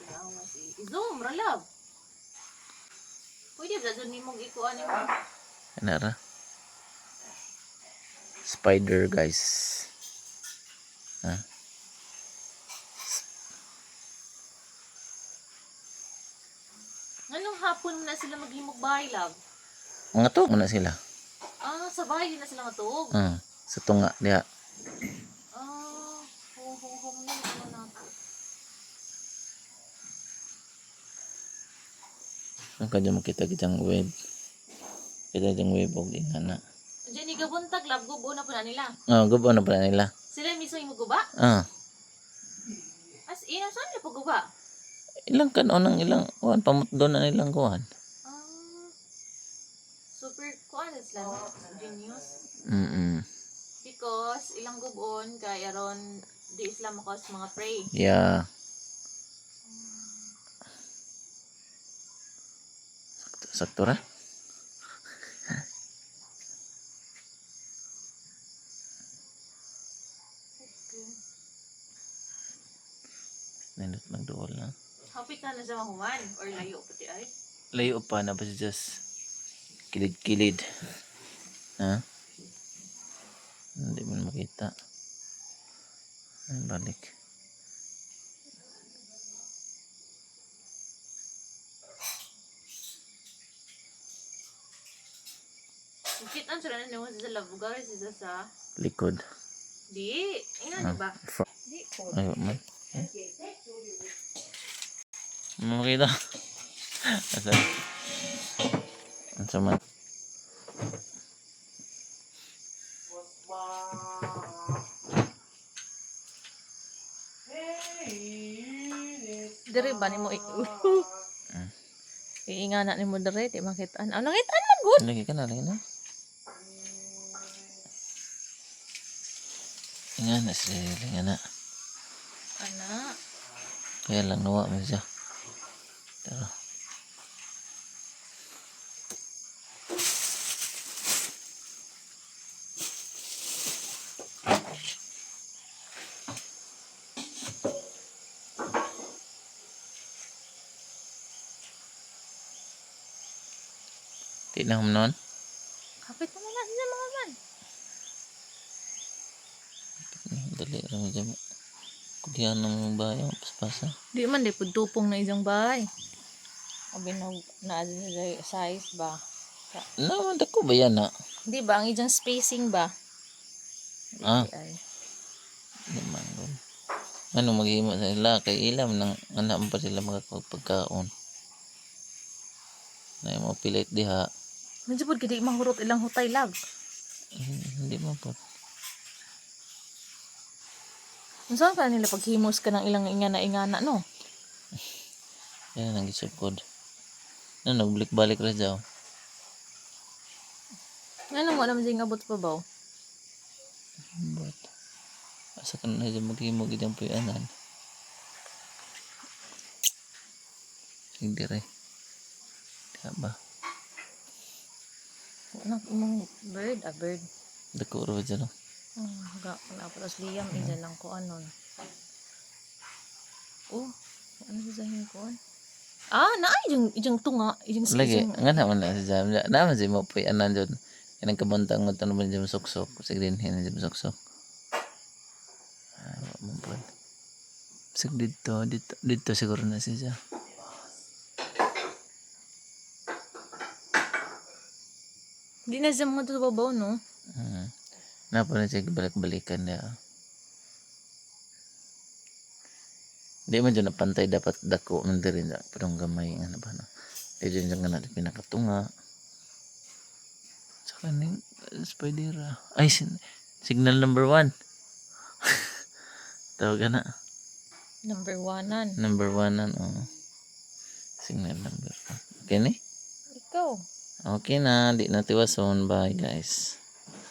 Pinawa si Zoom, ralab. Pwede ba doon nimong ikuan mo? Anara. Spider guys. Ha? Anong hapon na sila maghimog bahay, love? Mga to muna sila. Ah, sa bahay na sila matuog. Sa tunga diha. Ah, hum na naman ako. Ang kadyo makita kitang web. Kita kitang web og ingana. Diyan ni gabuntag, love, gubo na po na nila. Gubo na pala nila. Sila mismo yung guba? As in, saan nila po guba? Ilang kanonang ilang kuan pamutdo na nilang kuan. Super kuan sila, no? Genius. Because ilang gubon kay aron di sila makos mga prey. Yeah. Sakto ra. Okay. Nindot magduol na. Hapit na sa mahuman or layo pati ay? Layo pa na ba just kilid-kilid. Ha? Hindi mo makita. Ay, balik. Kitaan sila na naman sa labugar sa Likod. di, ingani ba? Di po. Ay, man. Makita. Asa? Asa man? Dire ba nimo iingana nimo dire di makitaan. Nakitaan man good. Lagi ka na, lagi na. Ingana sila, ingana. Ana. Kaya lang nawa mo siya. Tara. Di na humnon. Kapit naman na sa mga man. Dali lang dyan. Kudihan naman yung bahay. Paspasa. Di man di pud tupong na isang bahay. Abi na size ba? Naman dako ba yan na? Di ba ang ijang spacing ba? Ay. Naman doon. Ano maghimo sa ila kay ilam nang anak mo pa sila magpagkaon. Na mo pilit diha. Medyo pud gidi mahurot ilang hutay lab. Hindi mo po. Unsa ka nila paghimos ka ng ilang ingana no? Yan ang gisukod. Ano balik-balik ra daw. Ano mo naman ding abot pa ba? But asa kan na dyan maghimo gid ang puyanan. Hindi re. Ba? Anak mong bird, bird. Dako ra dyan. Ga na tapos liyam ija lang ko anon. Ano sa hingkon? Naay ijang tunga, ijang Lagi nga naman na sa jam. Naman si mo puyanan dyan. Kanang kabuntang mo tanong mo dyan suksok. Sige din yan dyan suksok. Mampun. Sig dito siguro na siya. Di na siya mga babaw, no? Napa na siya balik-balikan niya. Di man dyan napantay dapat dako man din rin. Parang gamay nga na ba no? Di dyan nga natin pinakatunga. Saka ning spider. Ay, signal number 1. Tawag na. Number 1-an. Number 1-an, Signal number 1. Okay ni? Ikaw. Okay na. Di na tiwason. Bye guys.